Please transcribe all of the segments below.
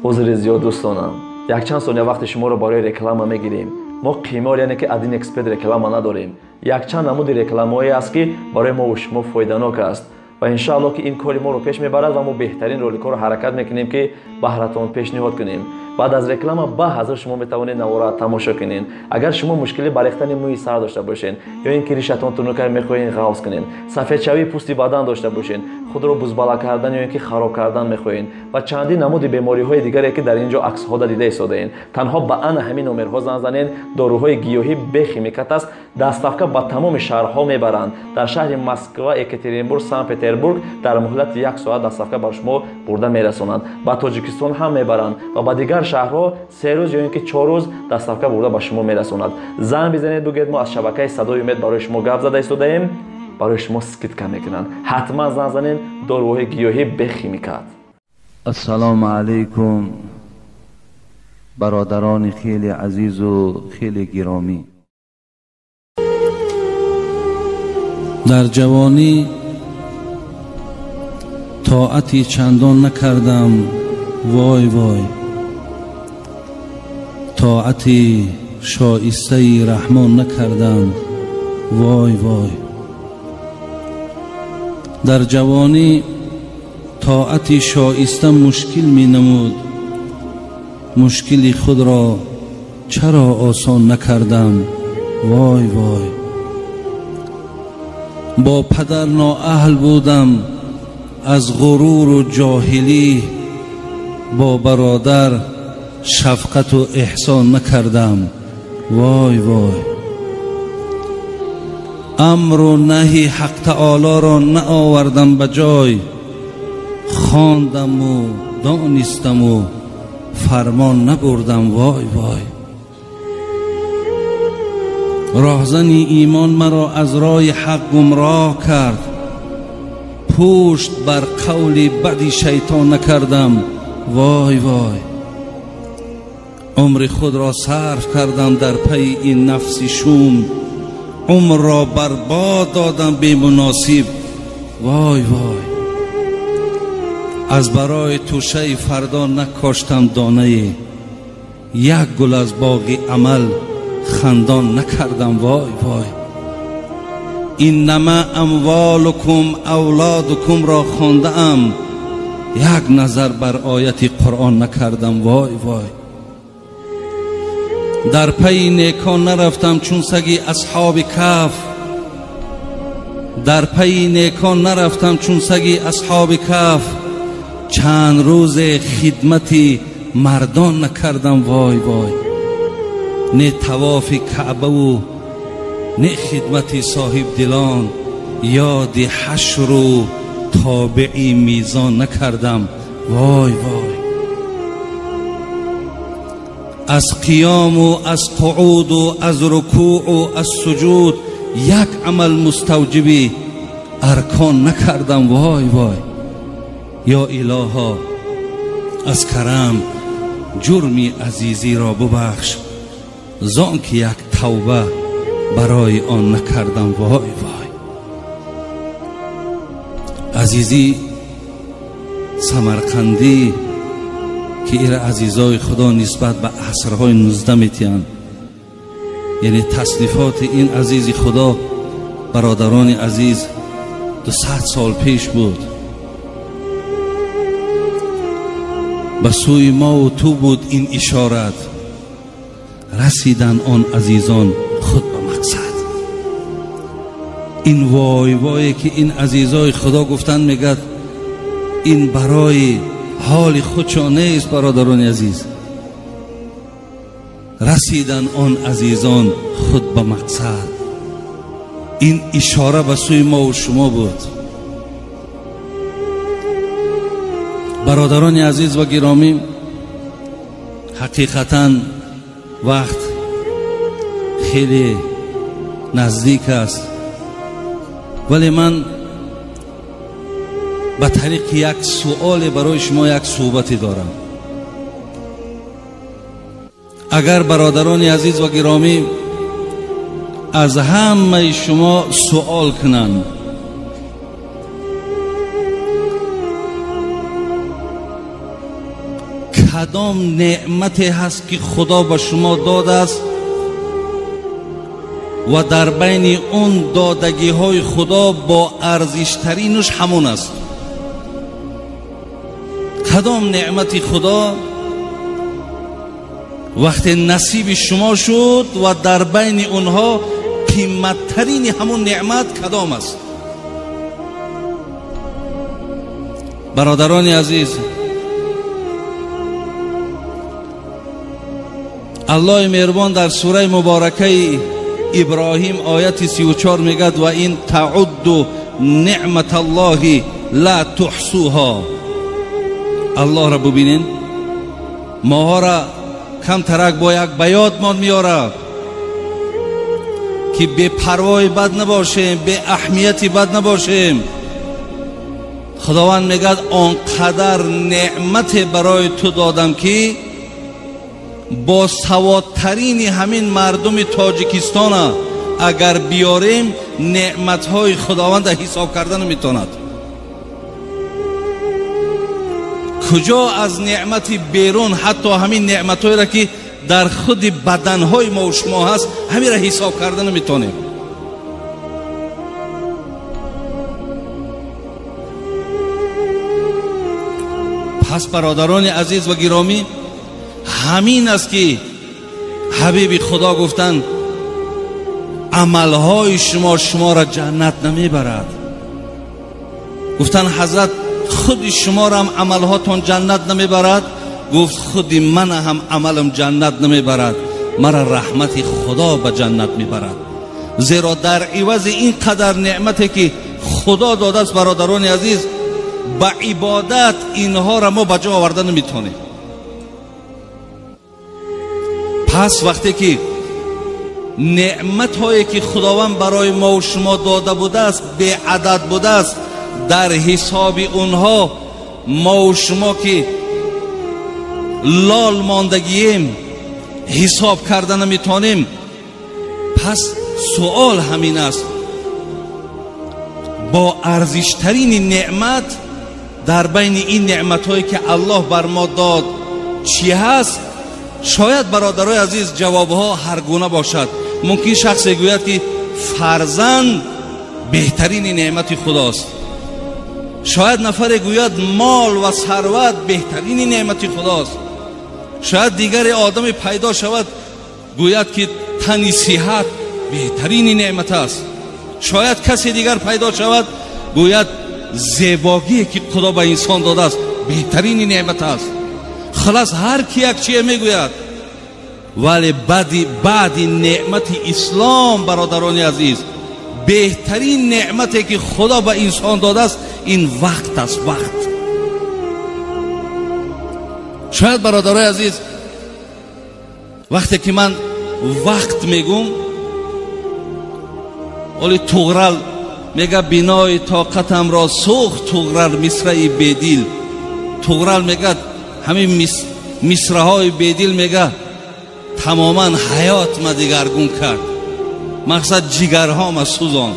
عذر زیاد دوستانم، یک چند ثانیه وقت شما رو برای رکلام میگیریم. ما قیمار یعنی که ادین اکسپرت رکلام نداریم. یک چند نمود رکلامایی است که برای ما و شما فایده‌ناک است و ان شاء الله که این کاری ما رو پیش میبرد و ما بهترین رولک‌ها رو حرکت میکنیم که بهراتون پیشنهاد کنیم. بعد از رکلام با حاضر شما میتوانید نوارا تماشا کنین. اگر شما مشکلی با ریختن موی سر داشته باشین یا اینکه ریشتون تونوکر میخواین غوض کنین، سفید شوی پوست بدن داشته باشین، خود رو بزباله کردن یا اینکه خراب کردن میخواین و چندین نمود بیماری های دیگری که در اینجا عکس ها دیده ایستادین، تنها با ان همین نمرها زنگ زنین. داروهای گیاهی به خیمیکات است. دستافکا با تمام شهرها میبرند. در شهر مسکو، اکاترینبورگ، سن پترزبورگ در مهلت 1 ساعت دستافکا بر شما برده میرسونند. با تاجیکستان هم میبرند و با دیگر شهرها 3 روز یا اینکه 4 روز دستافکا برده به شما میرسوند. زنگ بزنید بگید ما از شبکه صدای امید برای شما گپ زده ایستادیم، برای شما سکیت میکنن. حتما زنگ زنین. داروهای گیاهی به خیمیکات. السلام علیکم برادران خیلی عزیز و خیلی گرامی. در جوانی طاعتی چندان نکردم، وای وای، طاعتی شایسته رحمان نکردم، وای وای. در جوانی طاعتی شایسته مشکل می نمود، مشکلی خود را چرا آسان نکردم، وای وای. با پدر نااهل بودم، از غرور و جاهلی با برادر شفقت و احسان نکردم، وای وای. امر و نهی حق تعالی را نآوردم به جای، خواندم و دانستم و فرمان نبردم، وای وای. راهزنی ایمان مرا از راه حق گمراه کرد، پشت بر قول بدی شیطان نکردم، وای وای. عمر خود را صرف کردم در پی این نفس شوم، عمر را برباد دادم بی مناسب، وای وای. از برای توشه فردا نکاشتم دانه، یک گل از باغ عمل خندان نکردم، وای وای. اینما اموالکم اولادکم را خوانده ام، یک نظر بر آیت قرآن نکردم، وای وای. در پی نیکان نرفتم چون سگی اصحاب کهف، در پی نیکان نرفتم چون سگی اصحاب کهف. چند روز خدمتی مردان نکردم، وای وای. نه طواف کعبه و نه خدمتی صاحب دلان، یاد حشر و تابعی میزان نکردم، وای وای. از قیام و از قعود و از رکوع و از سجود یک عمل مستوجب ارکان نکردم، وای وای. یا الها از کرم جرمی عزیزی را ببخش، زان که یک توبه برای آن نکردم، وای وای. عزیزی سمرقندی که ایره عزیزای خدا نسبت به عصرهای 19 میتین، یعنی تصنیفات این عزیز خدا برادران عزیز 200 سال پیش بود. به سوی ما و تو بود این اشارت، رسیدن آن عزیزان خود به مقصد. این وای وای که این عزیزای خدا گفتن میگد این برای حال خودشان نیست. برادران عزیز، رسیدن آن عزیزان خود به مقصد، این اشاره به سوی ما و شما بود. برادران عزیز و گرامی، حقیقتاً وقت خیلی نزدیک است، ولی من به طریق یک سوال برای شما یک صحبتی دارم. اگر برادران عزیز و گرامی از همه شما سوال کنند، کدام نعمتی هست که خدا به شما داده است و در بین اون دادگی های خدا با ارزشترینش همون است؟ کدام نعمت خدا وقتی نصیب شما شد و در بین اونها قیمتترین همون نعمت کدام است؟ برادران عزیز، الله مهربان در سوره مبارکه ابراهیم آیت 34 میگد و این تعد نعمت الله لا تحصوها. الله را ببینین، ماها را کم ترک با یک بیاد ما میاره که به پروای بد نباشیم، به اهمیتی بد نباشیم. خداوند میگد آنقدر نعمت برای تو دادم که با سوادترین همین مردم تاجیکستان اگر بیاریم نعمتهای خداوند حساب کردن نمیتواند. کجا از نعمت بیرون، حتی همین نعمتهایی را که در خود بدنهای ما و شما هست، همین را حساب کردن نمیتونیم. پس برادران عزیز و گرامی، همین است که حبیب خدا گفتند عملهای شما را جنت نمیبرد. گفتند حضرت خود شما را هم عملهاتون جنت نمیبرد؟ گفت خود من هم عملم جنت نمیبرد، مرا رحمت خدا به جنت میبرد. زیرا در عوض این قدر نعمتی که خدا داده است برادران عزیز، با عبادت اینها را ما بجا آوردن نمیتونیم. پس وقتی که نعمت هایی که خداوند برای ما و شما داده بوده است به عدد بوده است، در حساب اونها ما و شما که لال ماندگیم حساب کردن نمیتونیم. پس سوال همین است، با ارزشترین نعمت در بین این نعمت هایی که الله بر ما داد چی هست؟ شاید برادرای عزیز جوابها هر گونه باشد. ممکن شخص گوید که فرزند بهترین نعمت خداست. شاید نفر گوید مال و ثروت بهترین نعمت خداست. شاید دیگر آدم پیدا شود گوید که تن صحت بهترین نعمت است. شاید کسی دیگر پیدا شود گوید زیبایی که خدا به انسان داده است بهترین نعمت است. خلاص هر کی یک چیه میگوید. ولی بعد نعمت اسلام برادران عزیز، بهترین نعمتی که خدا به انسان داده است این وقت است. وقت. شاید برادرای عزیز وقتی که من وقت میگم، ولی توغرل میگه بینای طاقتم را سوخت توغرل مصرعی بیدیل. توغرل میگه همین مصرهای بیدیل میگه تماما حیات ما دیگرگون کرد، مقصد جگرها ما سوزان.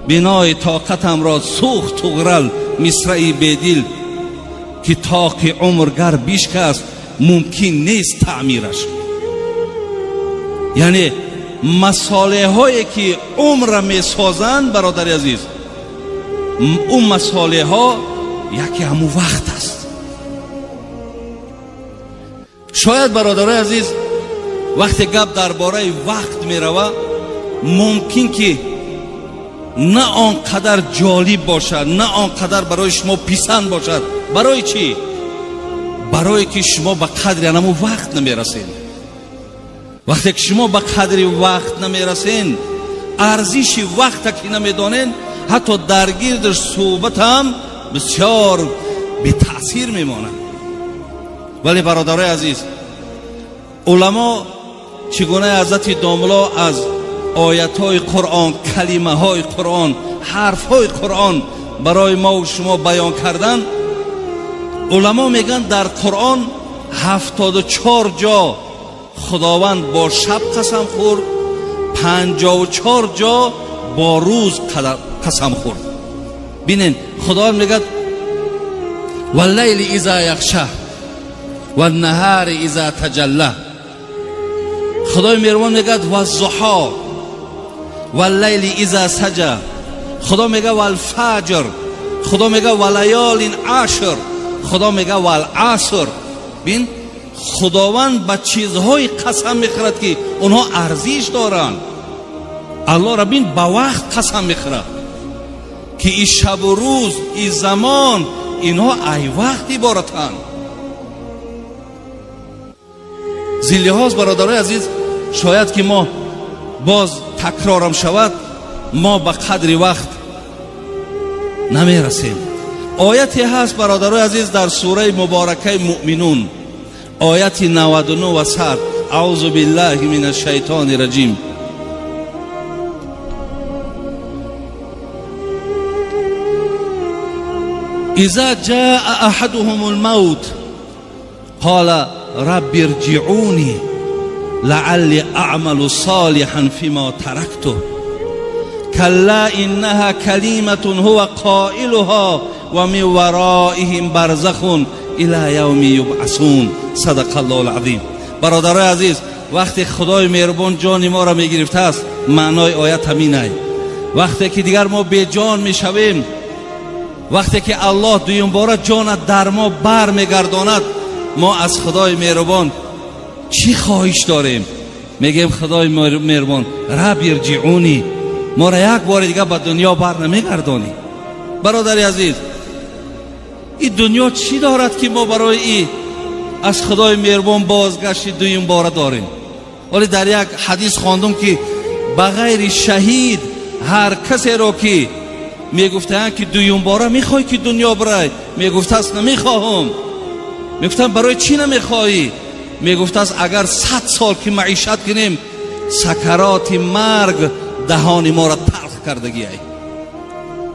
بینای طاقتم را سوخت توغرل مصرعی بیدیل که طاق عمرگر بیش کس ممکن نیست تعمیرش. یعنی مساله هایی که عمر می سازند برادر عزیز، اون مساله ها یکی همون وقت است. شاید برادر عزیز وقتی گپ درباره وقت می رود ممکن که نه آنقدر جالب باشد، نه آنقدر برای شما پسند باشد. برای چی؟ برای که شما به قدر همون وقت نمی رسید. وقتی که شما به قدر وقت نمی رسید، ارزش وقت که نمی دانید، حتی در گردش صحبت هم بسیار بی تأثیر می ماند. ولی برادرای عزیز، علما چگونه حضرت داملا از آیت های قرآن، کلمه های قرآن، حرف های قرآن برای ما و شما بیان کردن. علما میگن در قرآن 74 جا خداوند با شب قسم خورد، 54 جا با روز قسم خورد. بینین خداوند میگه واللیل اذا یغشی، و النهار اذا تجلی. خدای مهربان میگه و الضحی و اللیل اذا سجی. خدا میگه و الفجر. خدا میگه و لیال عشر. خدا میگه و العصر. بین خداوند به چیزهای قسم میخورد که اونها ارزش دارن. الله را بین با وقت قسم میخورد که این شب و روز، این زمان، اینها ای وقت عبارتند. زیلهاز برادرای عزیز، شاید که ما باز تکرارم شود، ما به قدر وقت نمیرسیم. آیتی هست برادرای عزیز در سوره مبارکه مؤمنون، آیت 99 و 100. اعوذ بالله من الشیطان الرجیم. اذا جاء احدهم الموت قال رب ارجعوني لعلی اعمل صالحا فيما تركته كلا انها كلمة هو قائلها ومن ورائهم برزخ الى یوم یبعثون. صدق الله العظیم. برادرای عزیز، وقتی خدای مهربان جان ما را میگرفته است، معنای آیت همینه. وقتی که دیگر ما بی جان میشویم، وقتی که الله دویم باره جان در ما بر میگرداند، ما از خدای مهربان چی خواهش داریم؟ میگیم خدای مهربان رب ارجعونی، ما را یک بار دیگه به دنیا بر نمیگردانی. برادر عزیز، این دنیا چی دارد که ما برای این از خدای مهربان بازگشت دویم باره داریم؟ ولی در یک حدیث خواندم که بغیر شهید هر کسی را که میگفتن که دویم باره میخوای که دنیا برای، میگفت است نمیخواهم. میگفتن برای چی نمیخوایی؟ میگفت است اگر 100 سال که معیشت کنیم، سکرات مرگ دهان ما را تلخ کردگی ای.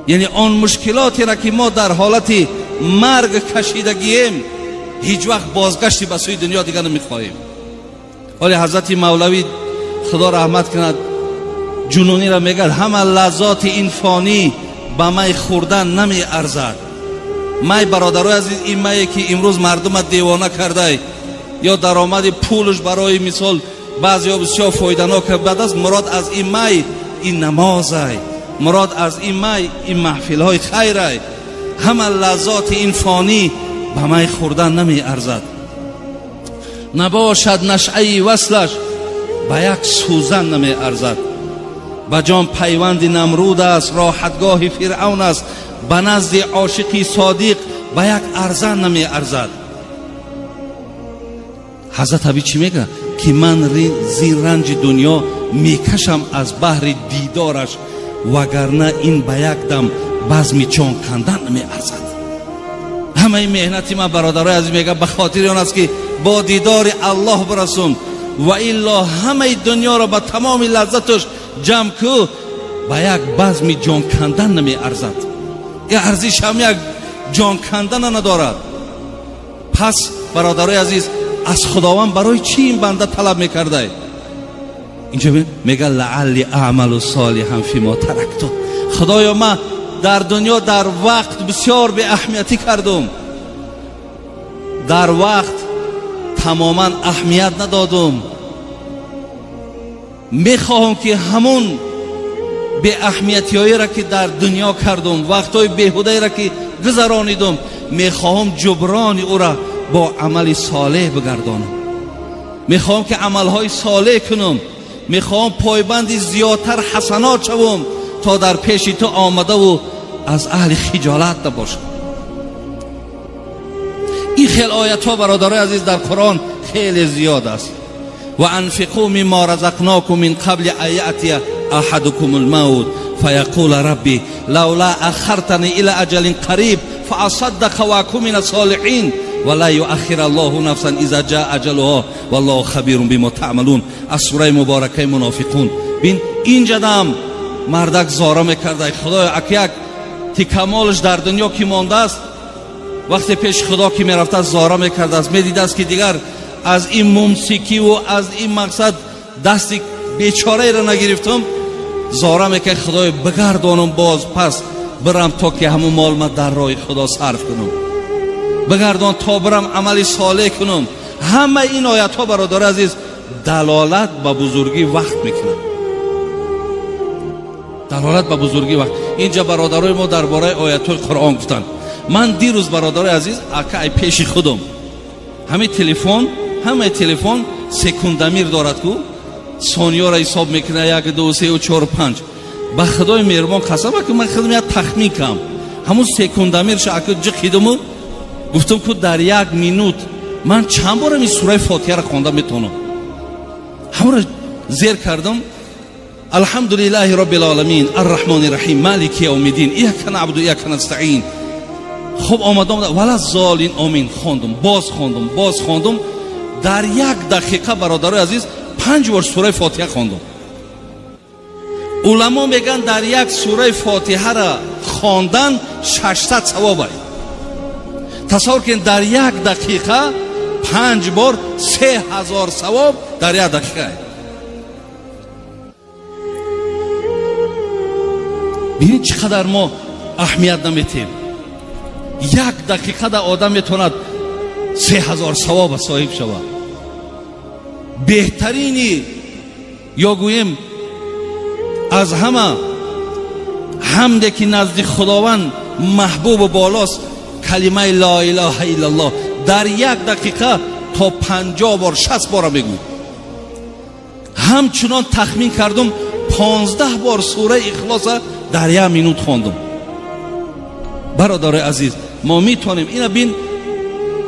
یعنی آن مشکلاتی را که ما در حالت مرگ کشیدگیم، هیچ وقت بازگشتی به سوی دنیا دیگر نمیخواهیم. ولی حضرت مولوی خدا رحمت کند جنونی را میگه همه لذات این فانی به می خوردن نمی ارزد. می برادرای عزیز، این می که امروز مردم دیوانه کرده یا درآمد پولش برای مثال بعضیا بسیار فایده‌ناک بعد از مراد از این می این نماز ای، مراد از این می این محفل های خیر ای. همه لذات این فانی به می خوردن نمی ارزد. نباشد نشعه وصلش به یک سوزن نمی ارزد. به جان پیوند نمرود است، راحتگاه فرعون است. به نزد عاشقی صادق به یک ارزن نمی ارزد. حضرت عبی چی میگه؟ که من زین رنج دنیا میکشم از بحر دیدارش، وگرنه این به یک دم بزم جان کندن نمی ارزد. همه مهنتی من برادرای عزیز میگه به خاطر آن است که با دیدار الله برسم، و الا همه دنیا را به تمام لذتش جمع کو به یک بزم جان کندن نمی ارزد. این ارزش هم یک جان کندن ندارد. پس برادرای عزیز، از خداوند برای چی این بنده طلب میکرده؟ اینجا میگه لعلی اعمل صالحا فیما ترکت. خدایا من در دنیا در وقت بسیار به اهمیتی کردم، در وقت تماما اهمیت ندادم. میخواهم که همون به اهمیتی هایی را که در دنیا کردم، وقت های بیهوده را که گذرانیدم، میخواهم جبران او را با عمل صالح بگردانم. میخواهم که عمل های صالح کنم. میخواهم پایبند زیادتر حسنات شوم تا در پیش تو آمده و از اهل خجالت نباشم. این خیلی آیت ها برادرای عزیز در قرآن خیلی زیاد است. و انفقوا مما رزقناکم من قبل ان یأتی احدکم الموت فیقول ربی لولا اخرتنی الى اجل قریب فاصدق واکن من الصالحین ولا یؤخر الله نفسا اذا جاء اجلها والله خبیر بما تعملون. از سوره مبارکه منافقون. بین اینجا دم مردک زاره میکرده خدای اکیک تی کمالش در دنیا کی مانده است، وقتی پیش خدا که میرفته زاره میکرده است، میدیده است که دیگر از این ممسکی و از این مقصد دستی بیچاره را نگرفتم، زاره میکرد خدای بگردانم باز پس برم تا که همون مال ما در راه خدا صرف کنم. بگردان تا برم عمل صالح کنم. همه این آیت ها برادر عزیز دلالت به بزرگی وقت میکنن، دلالت به بزرگی وقت. اینجا برادرای ما درباره آیت های قرآن گفتن. من دیروز برادر عزیز اکای پیش خودم همه تلفن سکوندمیر دارد کو ثانیه را حساب میکنه 1 2 3 4 5. با خدای مهربان قسم که من خودم یک تخمین کم همون سکوندمیر شاکر جا خیدم گفتم که در 1 مینوت من چند بار این سوره فاتحه را خوانده میتونم. همون را زیر کردم. الحمدلله رب العالمین الرحمن الرحیم مالک یوم الدین ایاک نعبد و ایاک نستعین. خب آمدم ولا الضالین آمین خواندم، باز خواندم. در 1 دقیقه برادر عزیز 5 بار سوره فاتحه خواندم. علما میگن در 1 سوره فاتحه را خواندن 600 ثواب است. تصور کن در 1 دقیقه 5 بار 3000 ثواب در 1 دقیقه. ببین چقدر ما اهمیت نمیدیم. 1 دقیقه در آدم میتواند 3000 ثواب صاحب شود. بهترینی یا گویم از همه حمدی که نزد خداوند محبوب و بالاست کلمه لا اله الا الله. در 1 دقیقه تا 50 بار 60 بار بگو. همچنان تخمین کردم 15 بار سوره اخلاص در 1 مینوت خواندم. برادر عزیز ما میتونیم اینا بین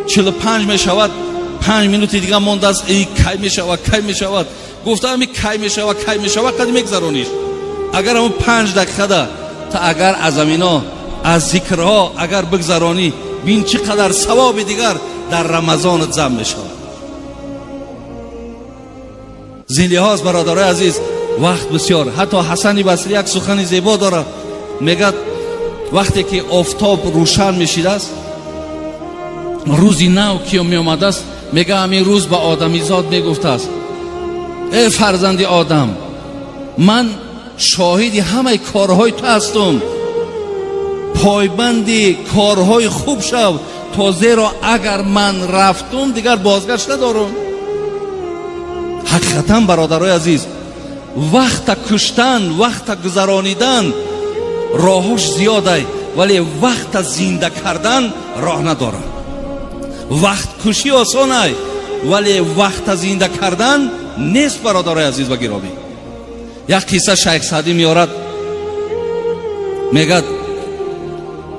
45 میشود 5 مینوت دیگه مونده است. ای کی میشود گفتم کی میشود قد میگذرونیش. اگر همون 5 دقیقه ده تا اگر از امینا از ذکرها اگر بگذرانی بین چقدر ثواب دیگر در رمضان جمع میشود. زین لحاظ برادر عزیز وقت بسیار. حتی حسن بصری یک سخن زیبا داره میگه وقتی که آفتاب روشن میشید است روزی نو که می آمده است میگه همین روز به آدمیزاد میگفته است ای فرزند آدم من شاهدی همه کارهای تو هستم، پایبندی کارهای خوب شو تا زیرا اگر من رفتم دیگر بازگشت ندارم. حقیقتا برادرای عزیز وقت کشتن وقت گذرانیدن راهش زیاده ولی وقت زنده کردن راه نداره. وقت کشی آسانه ولی وقت زنده کردن نیست برادرای عزیز و گرامی. یک قصه شیخ سعدی میارد میگد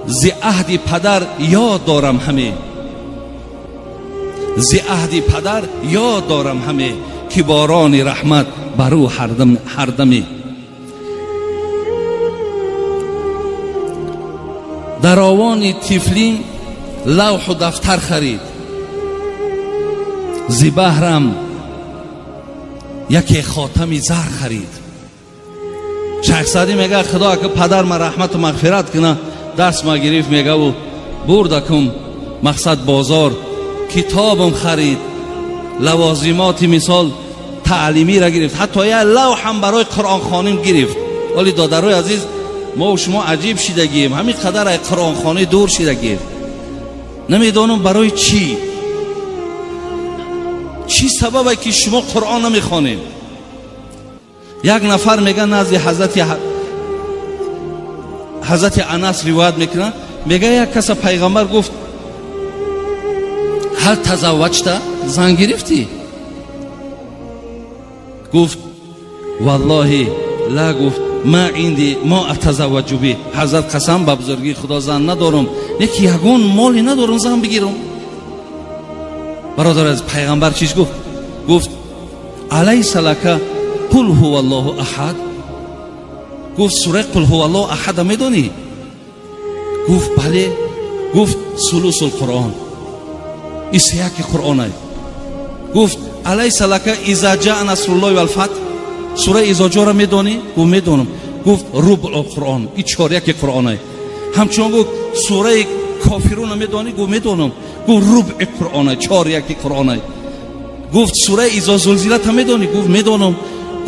ز عهد پدر یاد دارم همه، ز عهد پدر یاد دارم همه که باران رحمت بر او هر دمی. در آوان طفلیم لوح و دفتر خرید، ز بهرم یکی خاتمی زر خرید. شیخ سعدی میگه خدا که پدر ما رحمت و مغفرت کنه دست ما گرفت میگه و بردکم مقصد بازار کتابم خرید، لوازمات مثال تعلیمی را گرفت، حتی یه لوح هم برای قرآن خوانیم گرفت. ولی دادرای عزیز ما و شما عجیب شدگیم همین قدر قرآن خوانی دور شدگیم. نمیدانم برای چی سببه که شما قرآن نمیخوانیم. یک نفر میگه نزد حضرت انس روایت میکنه میگه یک کس پیغمبر گفت هل تزوجت زن گرفتی؟ گفت والله لا، گفت ما اتزوج به. حضرت قسم به بزرگی خدا زن ندارم، یکی یگون مالی ندارم زن بگیرم. برادر از پیغمبر چیش گفت؟ گفت الیس لک قل هو الله احد. گفت سوره قل هو الله احد میدونی؟ گفت بله. گفت ثلث القرآن این سیاق قرآن است. گفت الیس لک اذا جاء نصر الله والفتح سوره اذا جاء را میدونی؟ گفت میدونم. گفت ربع القرآن این چهارک قرآن است. همچنان گفت سوره کافرون میدونی؟ گفت میدونم. گفت ربع قرآن است، چهارک قرآن است. گفت سوره اذا زلزلت هم میدونی؟ گفت میدونم.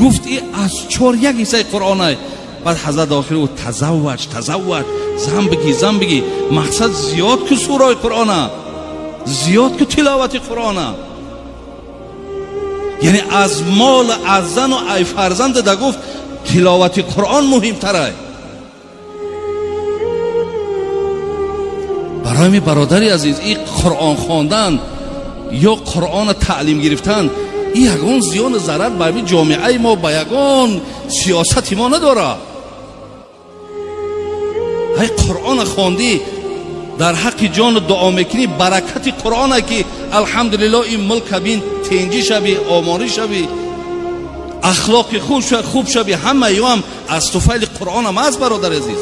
گفت این از چهارک حصه قرآن است. بعد حضرت آخر گفت تزوج زن بگی مقصد زیاد که سوره قرآن است. زیاد که تلاوت قرآن، یعنی از مال از زن و ای فرزند دا گفت تلاوت قرآن مهمتره. برای می برادری عزیز، این قرآن خواندن یا قرآن تعلیم گرفتن این یگان زیان ضرر به جامعه ما، به یگان سیاست ما نداره. ای قرآن خواندی در حق جان دعا میکنی، برکت قرآن که الحمدلله این ملک بین تنجی شوی، آماری شوی، اخلاق خوب شوی، همه ایو هم از طفیل قرآن هم از برادر عزیز.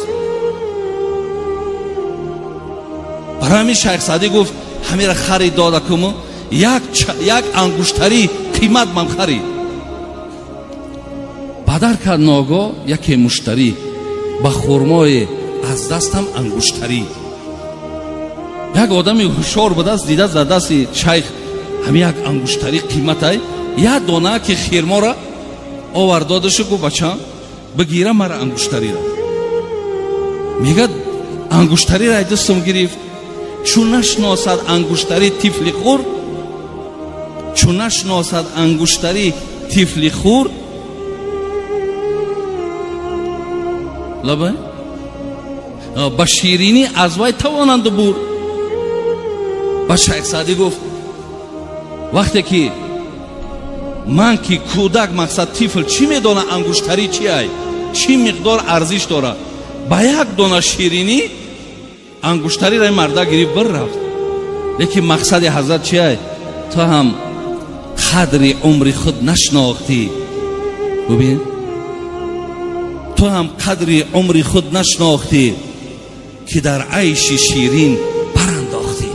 برای همین شیخ سعدی گفت همین را خرید داده کمو، یک انگشتری قیمت من خرید. بدر کرد ناگاه یک مشتری با خرمای از دستم انگشتری. یک آدمی هوشیار بود است، دیده زده است شیخ همین یک انگشتری قیمت های یک دانه که خرما را آوردادش گفت بچه بگیره مرا انگشتری را. میگه انگشتری را دستم گرفت، چون نشناسد انگشتری طفل خور، چون نشناسد انگشتری طفل خور لبه با شیرینی از وی توانند بور. با شیخ سعدی گفت وقتی که من که کودک مقصد طفل چی میدانه انگشتری چی ای، چی مقدار ارزش داره، با یک دانه شیرینی انگشتری را مرده گریب بر رفت. لیکن مقصد حضرت چی ای؟ تو هم قدر عمر خود نشناختی. ببین تو هم قدر عمر خود نشناختی که در عیش شیرین برانداختی.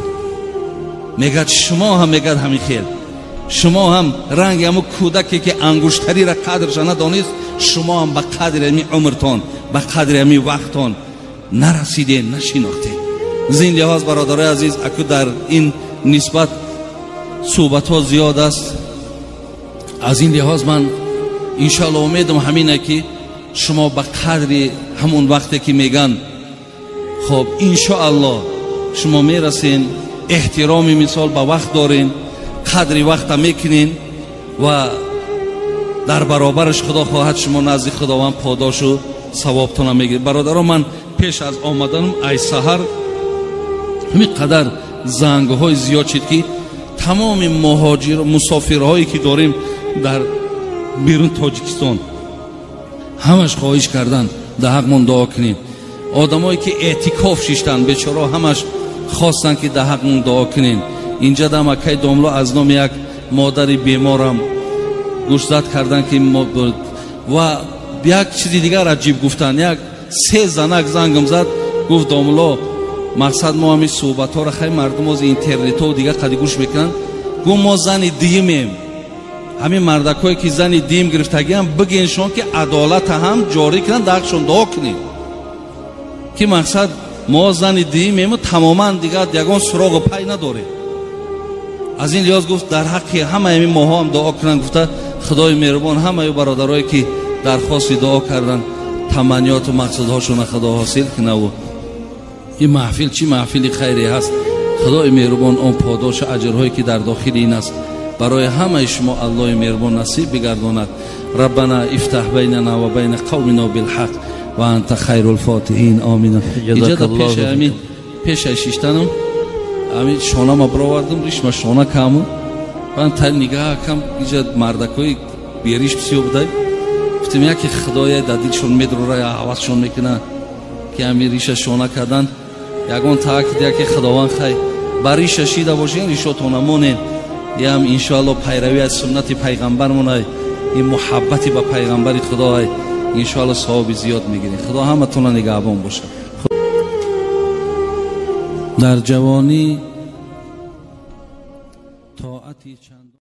میگد شما هم میگد همین خیل، شما هم رنگ همون کودکی که انگشتری را قدرش ندانست، شما هم به قدر همین عمرتان، به قدر همین وقتان نرسیدین، نشناختین. زین لحاظ برادرای عزیز اکو در این نسبت صحبت ها زیاد است. از این لحاظ من انشاءالله امیدم همینه که شما به قدر همون وقتی که میگن خب انشاءالله شما میرسین، احترامی مثال به وقت دارین، قدر وقت میکنین و در برابرش خدا خواهد شما نزد خداوند پاداش و ثوابتون میگیرید. برادران من پیش از آمدنم ای سحر همین قدر زنگ های زیاد شد که تمام مهاجر مسافرهایی که داریم در بیرون تاجیکستان همش خواهش کردن در حقمون دعا کنیم. آدمایی که اعتکاف شیشتن بیچاره همش خواستن که در حقمون دعا کنیم. اینجا در مکه داملا از نام یک مادر بیمارم گوشزد کردن که و یک چیزی دیگر عجیب گفتن. یک 3 زنک زنگم زد گفت داملا مقصد ما همین صحبت ها را خیلی مردم از اینترنت ها و دیگر قدی گوش میکنن. گفت ما زن دیمیم، همین مردکایی که زن دیم گرفتگی هم بگینشان که عدالت هم جاری کنن، دقشون دعا کنیم که مقصد ما زن دیمیم و تماما دیگر یگان سراغ و پی نداره. از این لحاظ گفت در حق همه همین ماها هم دعا کنن. گفته خدای مهربان همه برادرایی که درخواست دعا کردن تمنیات و مقصدهاشون خدا حاصل کنه و این محفل چی محفل خیری هست. خدای مهربان اون پاداش اجرهایی که در داخل این است برای همه شما الله مهربان نصیب بگرداند. ربنا افتح بیننا و بین قومنا بالحق و انت خیر الفاتحین. آمین. اینجا پیش شیشتنم همین شانه ما براوردم، ریش ما شانه کمون من تا نگاه کم اینجا مردکای بیریش بسیار بوده. گفتم یکی خدای دادیلشون میدرو را حواسشون میکنه که همین ریش شانه کردن یگان تاکید که خداوند خی بریش شیده باشین ریشاتون مونین. یه هم انشاءالله پیروی از سنت پیغمبر مونه، این محبتی به پیغمبر خدا های انشاءالله ثواب زیاد میگیرین. خدا همتون نگهبان باشه. در جوانی طاعتی چند